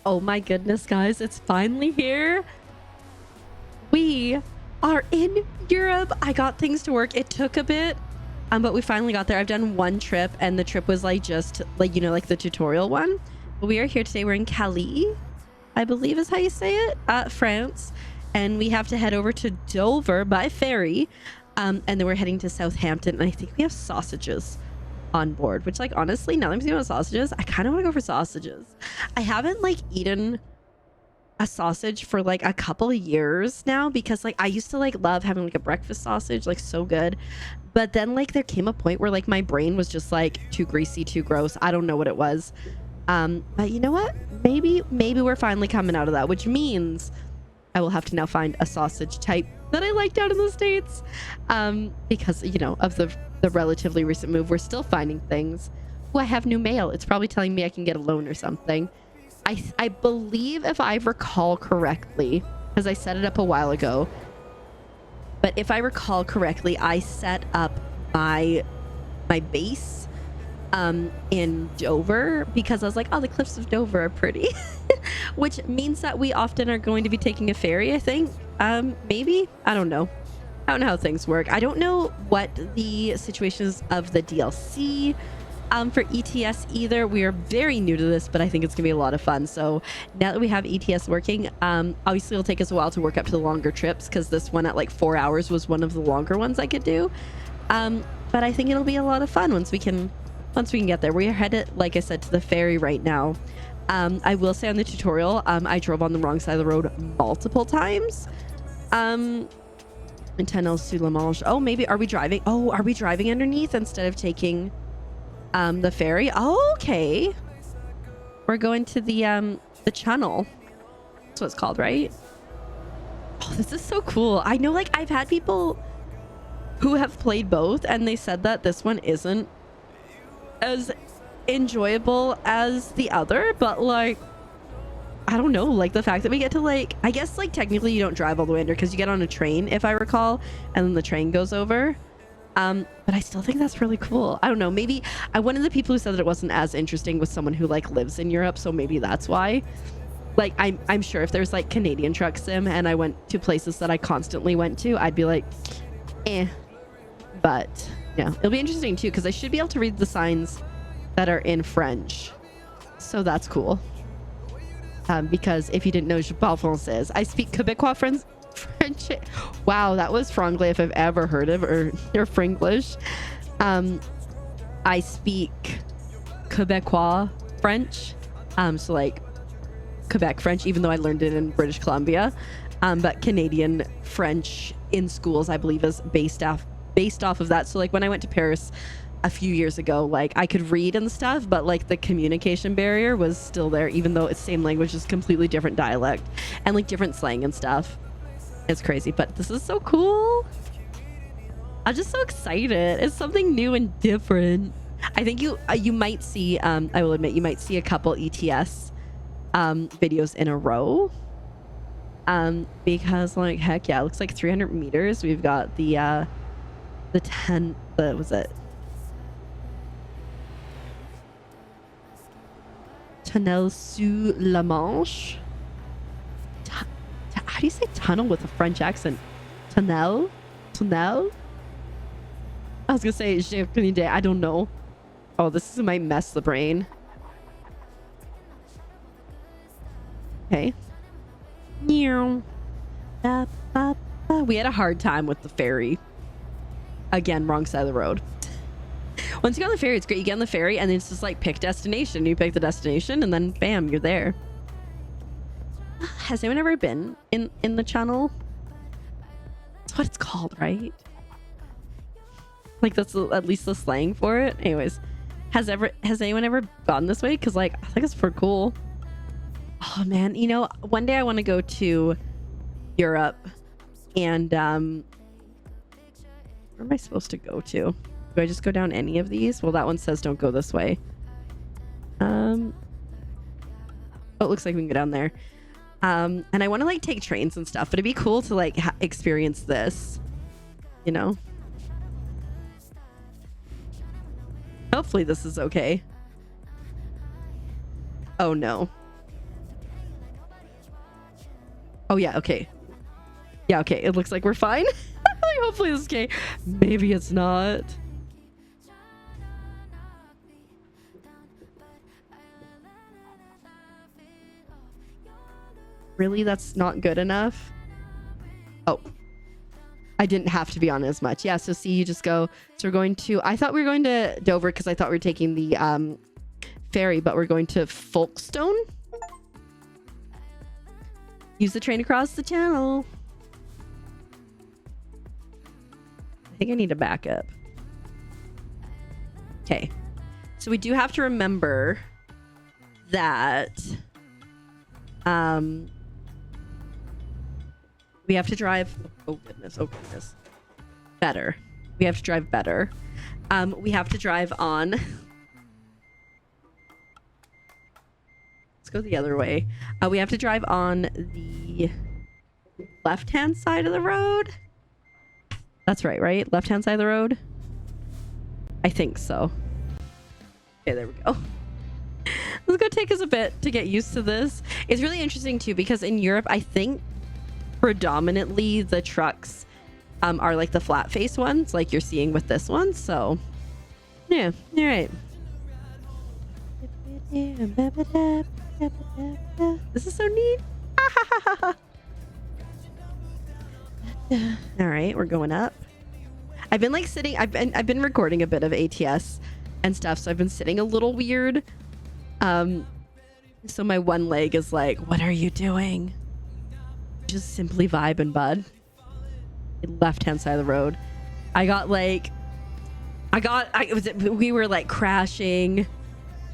Oh my goodness, guys, it's finally here. We are in Europe. I got things to work. It took a bit, but we finally got there. I've done one trip, and the trip was like just like, you know, like the tutorial one. But we are here today. We're in Calais, I believe is how you say it, France. And we have to head over to Dover by ferry. And then we're heading to Southampton. And I think we have sausages on board, which, like, honestly, now that I'm thinking about sausages, I kind of want to go for sausages. I haven't like eaten a sausage for like a couple of years now, because like I used to like love having like a breakfast sausage, like so good. But then like there came a point where like my brain was just like too greasy, too gross. I don't know what it was. But you know what? Maybe we're finally coming out of that, which means I will have to now find a sausage type that I like down in the States. Because, you know, of the relatively recent move, we're still finding things. Oh, I have new mail. It's probably telling me I can get a loan or something. I believe, if I recall correctly, because I set it up a while ago, but if I recall correctly, I set up my base in Dover because I was like, oh, the cliffs of Dover are pretty. Which means that we often are going to be taking a ferry, I think. Maybe? I don't know. I don't know how things work. I don't know what the situation is of the DLC for ETS either. We are very new to this, but I think it's gonna be a lot of fun. So now that we have ETS working, obviously it'll take us a while to work up to the longer trips, because this one at like 4 hours was one of the longer ones I could do. But I think it'll be a lot of fun once we can get there. We are headed, like I said, to the ferry right now. I will say on the tutorial, I drove on the wrong side of the road multiple times. In Tunnels sous la Manche. Oh, maybe are we driving? Oh, are we driving underneath instead of taking the ferry? Oh, okay. We're going to the channel. That's what it's called, right? Oh, this is so cool. I know, like, I've had people who have played both, and they said that this one isn't as enjoyable as the other, but like, I don't know, like the fact that we get to, like, I guess like technically you don't drive all the way under because you get on a train, if I recall, and then the train goes over. But I still think that's really cool. I don't know, maybe one of the people who said that it wasn't as interesting was someone who like lives in Europe, so maybe that's why. Like, I'm sure if there's like Canadian truck sim and I went to places that I constantly went to, I'd be like, eh. But yeah, it'll be interesting too, because I should be able to read the signs that are in French, so that's cool. Because if you didn't know, je parle français. I speak Quebecois French. Wow, that was franglais if I've ever heard of, or Fringlish. I speak Quebecois French, so like Quebec French, even though I learned it in British Columbia. But Canadian French in schools, I believe, is based off of that. So like when I went to Paris a few years ago, like I could read and stuff, but like the communication barrier was still there, even though it's same language, just completely different dialect and like different slang and stuff. It's crazy, but this is so cool. I'm just so excited. It's something new and different. I think you might see, I will admit, you might see a couple ETS videos in a row. Because like, heck yeah, it looks like 300 meters. We've got the was it? Tunnel sous la Manche. How do you say tunnel with a French accent? Tunnel? I was gonna say j'ai aucune idée. I don't know. Oh, this might mess the brain. Okay. We had a hard time with the ferry. Again, wrong side of the road. Once you get on the ferry, it's great. You get on the ferry and then it's just like pick destination. You pick the destination and then bam, you're there. Has anyone ever been in the channel? That's what it's called, right? Like that's at least the slang for it. Anyways, has anyone ever gone this way? Because like I think it's pretty cool. Oh man, you know, one day I want to go to Europe, and where am I supposed to go to? Do I just go down any of these? Well, that one says don't go this way. Oh, it looks like we can go down there. And I want to like take trains and stuff, but it'd be cool to like experience this, you know? Hopefully this is okay. Oh no. Oh yeah, okay. Yeah, okay. It looks like we're fine. Hopefully this is okay. Maybe it's not. Really? That's not good enough? Oh. I didn't have to be on as much. Yeah, so see, you just go. So we're going to... I thought we were going to Dover because I thought we were taking the ferry, but we're going to Folkestone. Use the train across the channel. I think I need to back up. Okay. So we do have to remember that we have to drive... Oh goodness, oh goodness. Better. We have to drive better. We have to drive on... Let's go the other way. We have to drive on the left-hand side of the road. That's right, right? Left-hand side of the road? I think so. Okay, there we go. This is going to take us a bit to get used to this. It's really interesting, too, because in Europe, I think predominantly the trucks are like the flat face ones, like you're seeing with this one. So, yeah, all right. This is so neat. All right, we're going up. I've been like sitting. I've been recording a bit of ATS and stuff, so I've been sitting a little weird. So my one leg is like, "What are you doing?" Just simply vibing, bud. Left hand side of the road. We were like crashing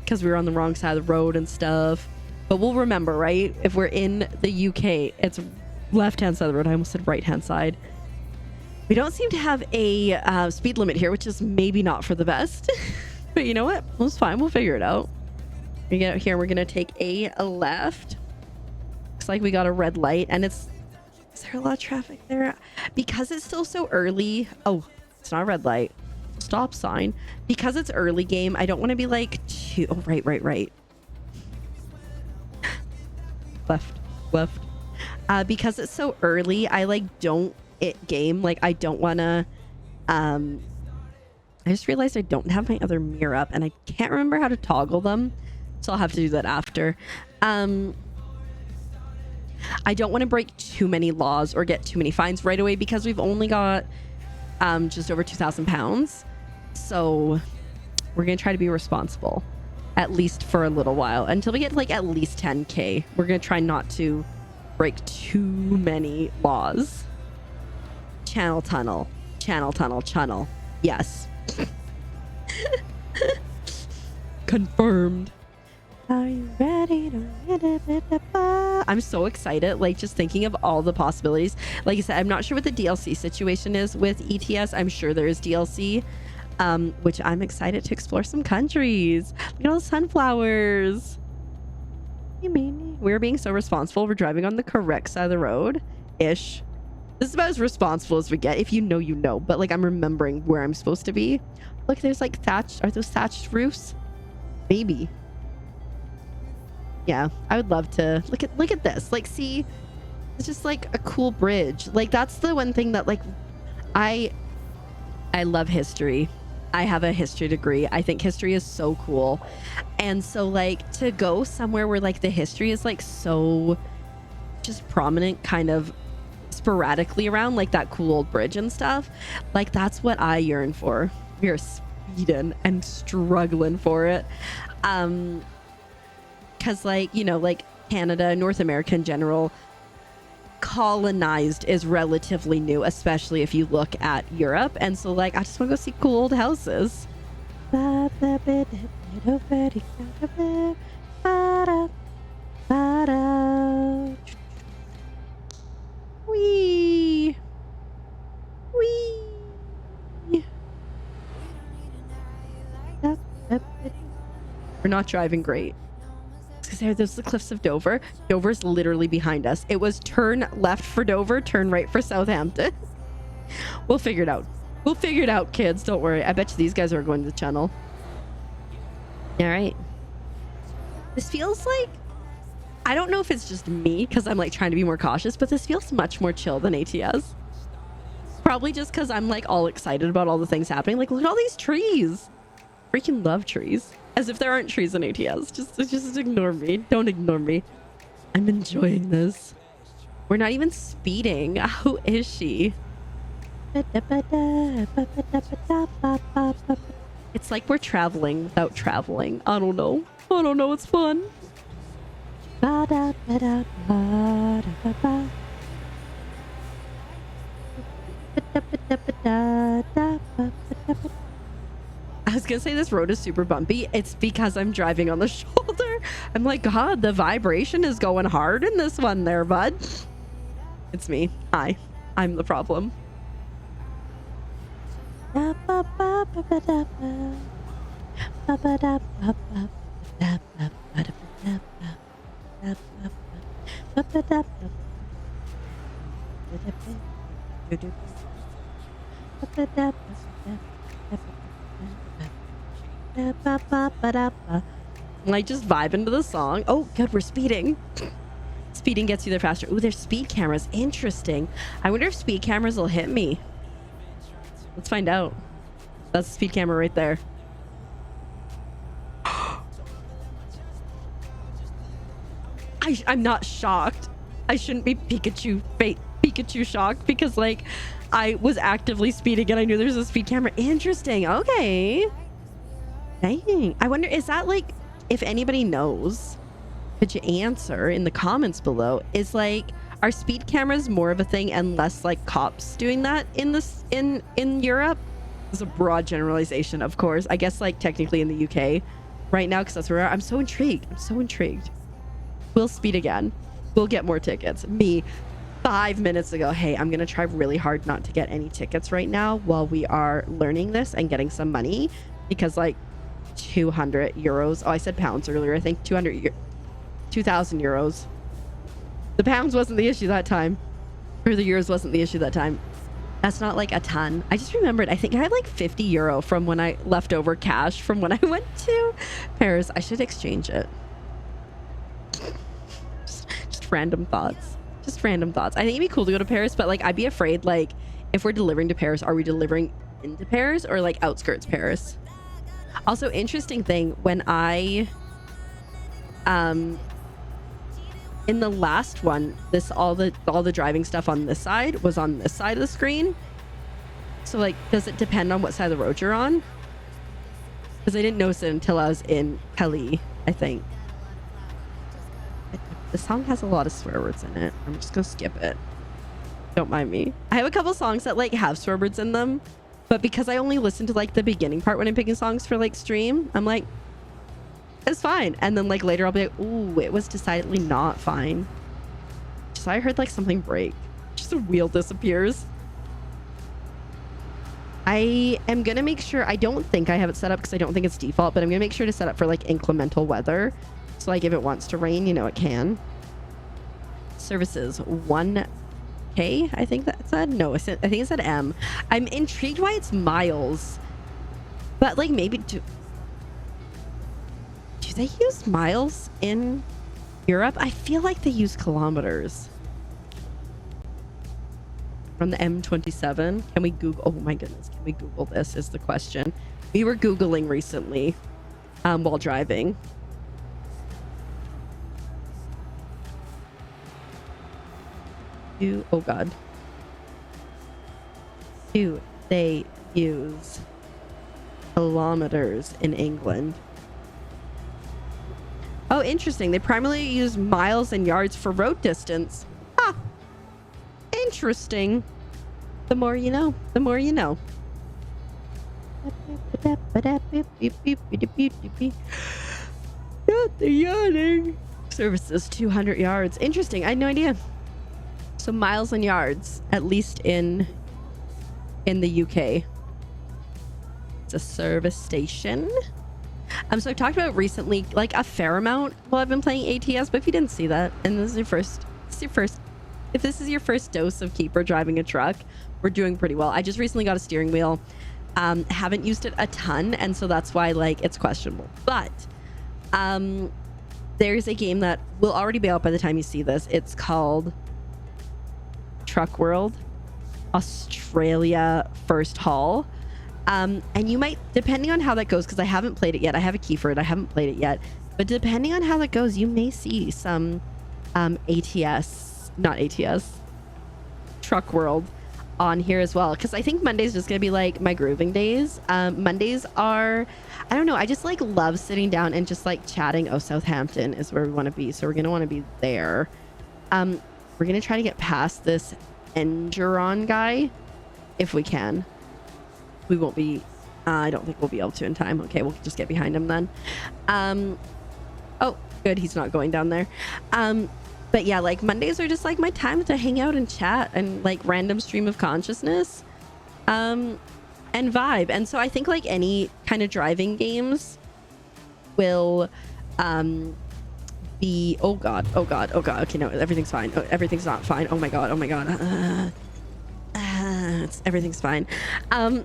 because we were on the wrong side of the road and stuff. But we'll remember, right? If we're in the UK, it's left hand side of the road. I almost said right hand side. We don't seem to have a speed limit here, which is maybe not for the best. But you know what? It's fine. We'll figure it out. We get out here. We're gonna take a left. Looks like we got a red light, and is there a lot of traffic there? Because it's still so early. Oh, it's not a red light. Stop sign. Because it's early game, I don't want to be like too... Oh, right. Left. Because it's so early, I like don't game. Like I don't want to... I just realized I don't have my other mirror up, and I can't remember how to toggle them. So I'll have to do that after. I don't want to break too many laws or get too many fines right away because we've only got just over 2,000 pounds. So we're going to try to be responsible, at least for a little while, until we get like at least 10K. We're going to try not to break too many laws. Channel tunnel. Yes. Confirmed. Are you ready to... I'm so excited, like just thinking of all the possibilities. Like I said, I'm not sure what the DLC situation is with ETS. I'm sure there is DLC, which I'm excited to explore some countries. Look at all the sunflowers. We're being so responsible. We're driving on the correct side of the road ish. This is about as responsible as we get. If you know, you know. But like I'm remembering where I'm supposed to be. Look, there's like thatched. Are those thatched roofs? Maybe. Yeah, I would love to look at this. Like, see, it's just like a cool bridge. Like that's the one thing that like I love history. I have a history degree. I think history is so cool. And so like to go somewhere where like the history is like so just prominent kind of sporadically around, like that cool old bridge and stuff, like that's what I yearn for. We are speeding and struggling for it. Because like, you know, like Canada, North America in general, colonized is relatively new, especially if you look at Europe. And so like I just want to go see cool old houses. Wee. We're not driving great. There's the cliffs of Dover. Dover's literally behind us. It was turn left for Dover, turn right for Southampton. We'll figure it out. We'll figure it out, kids. Don't worry. I bet you these guys are going to the channel. All right. This feels like I don't know if it's just me because I'm like trying to be more cautious, but this feels much more chill than ATS. Probably just because I'm like all excited about all the things happening. Like, look at all these trees. Freaking love trees. As if there aren't trees in ATS. Just ignore me. Don't ignore me. I'm enjoying this. We're not even speeding. Who is she? It's like we're traveling without traveling. I don't know. I don't know. It's fun. I was gonna say this road is super bumpy. It's because I'm driving on the shoulder. I'm like, God, the vibration is going hard in this one there, bud. It's me. Hi. I'm the problem. Like, just vibe into the song. Oh, good, we're speeding. Speeding gets you there faster. Ooh, there's speed cameras. Interesting. I wonder if speed cameras will hit me. Let's find out. That's a speed camera right there. I'm not shocked. I shouldn't be Pikachu shocked because like I was actively speeding and I knew there was a speed camera. Interesting. Okay. Dang. I wonder, is that like, if anybody knows, could you answer in the comments below? Is like, are speed cameras more of a thing and less like cops doing that in this in Europe? It's a broad generalization, of course. I guess like technically in the UK right now, because that's where I'm so intrigued. I'm so intrigued. We'll speed again. We'll get more tickets. Me 5 minutes ago, hey, I'm gonna try really hard not to get any tickets right now while we are learning this and getting some money, because like 200 euros. Oh, I said pounds earlier. I think 2,000 euros. The pounds wasn't the issue that time, or the euros wasn't the issue that time. That's not like a ton. I just remembered, I think I have like 50 euro from when I left over cash from when I went to Paris. I should exchange it. Just random thoughts. Just random thoughts. I think it'd be cool to go to Paris, but like I'd be afraid, like if we're delivering to Paris, are we delivering into Paris or like outskirts Paris? Also, interesting thing, when I in the last one, this all the driving stuff on this side was on this side of the screen. So like, does it depend on what side of the road you're on? Because I didn't notice it until I was in Calais, I think. The song has a lot of swear words in it. I'm just gonna skip it. Don't mind me. I have a couple songs that like have swear words in them, but because I only listen to like the beginning part when I'm picking songs for like stream, I'm like, it's fine. And then like later I'll be like, ooh, it was decidedly not fine. So I heard like something break. Just a wheel disappears. I am gonna make sure, I don't think I have it set up because I don't think it's default, but I'm gonna make sure to set up for like incremental weather. So like if it wants to rain, you know it can. Services 1K, I think that said. No, I think it said M. I'm intrigued why it's miles. But like maybe do they use miles in Europe? I feel like they use kilometers. From the M27. Can we Google? Oh my goodness. Can we Google this is the question. We were Googling recently while driving. Oh God. Do they use kilometers in England? Oh, interesting. They primarily use miles and yards for road distance. Huh. Interesting. The more you know, the more you know. Not the yawning. Services 200 yards. Interesting. I had no idea. So miles and yards, at least in the UK. It's a service station. So I've talked about recently, like a fair amount while I've been playing ATS, but if you didn't see that, and this is your first, if this is your first dose of Keeper driving a truck, we're doing pretty well. I just recently got a steering wheel. Haven't used it a ton, and so that's why like it's questionable. But there's a game that will already be out by the time you see this. It's called Truck World Australia First Haul. And you might, depending on how that goes, because I haven't played it yet. I have a key for it. I haven't played it yet. But depending on how that goes, you may see some Truck World on here as well. Because I think Monday's just going to be like my grooving days. Mondays are, I don't know, I just like love sitting down and just like chatting. Oh, Southampton is where we want to be. So we're going to want to be there. We're going to try to get past this Enduron guy if we can. We won't be, I don't think we'll be able to in time. Okay, we'll just get behind him then. Oh, good, he's not going down there. But yeah, like Mondays are just like my time to hang out and chat and like random stream of consciousness and vibe. And so I think like any kind of driving games will be, oh god, okay, no, everything's fine. Oh, everything's not fine. Oh my god, everything's fine. I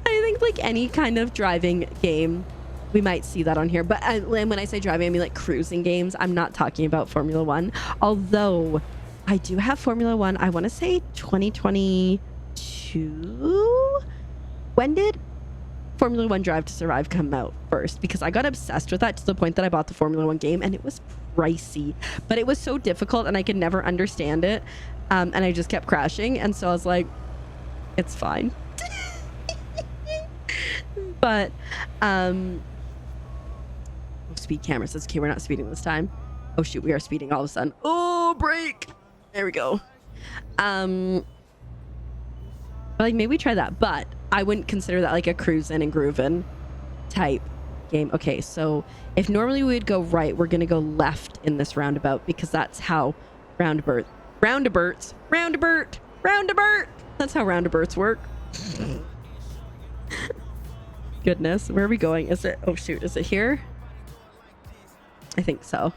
think like any kind of driving game, we might see that on here. But when I say driving, I mean like cruising games. I'm not talking about Formula One. Although I do have Formula One. I want to say 2022. When did Formula One Drive to Survive come out first? Because I got obsessed with that to the point that I bought the Formula One game, and it was pricey. But it was so difficult, and I could never understand it. And I just kept crashing. And so I was like, it's fine. But speed cameras, that's okay, we're not speeding this time. Oh shoot, we are speeding all of a sudden. Oh, brake, there we go. But like maybe try that, but I wouldn't consider that like a cruising and grooving type game. Okay, so if normally we would go right, we're gonna go left in this roundabout, because that's how roundabouts, that's how roundabouts work. Goodness, where are we going? Is it, oh shoot, is it here? I think so.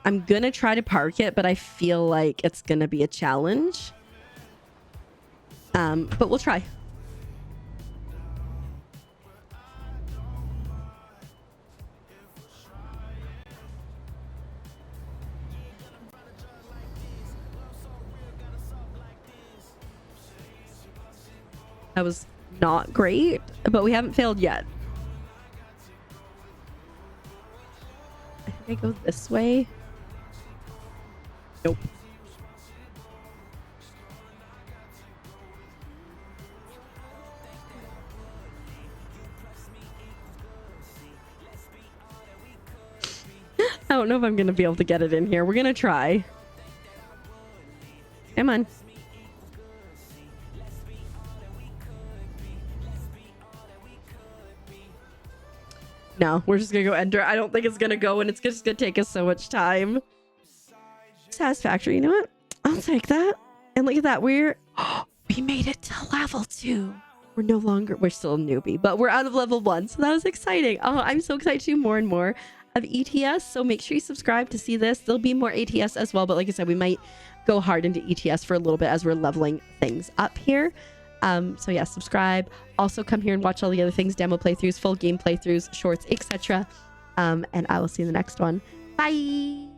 I'm gonna try to park it, but I feel like it's gonna be a challenge. But we'll try. That was not great, but we haven't failed yet. I think I go this way. Nope. I don't know if I'm gonna be able to get it in here. We're gonna try. Come on. No, we're just gonna go enter. I don't think it's gonna go, and it's just gonna take us so much time. Satisfactory, you know what? I'll take that. And look at that, we made it to level 2. We're still a newbie, but we're out of level 1, so that was exciting. Oh, I'm so excited to do more and more of ETS, so make sure you subscribe to see this. There'll be more ATS as well, but like I said, we might go hard into ETS for a little bit as we're leveling things up here. So yeah, subscribe. Also come here and watch all the other things, demo playthroughs, full game playthroughs, shorts, etc. And I will see you in the next one. Bye.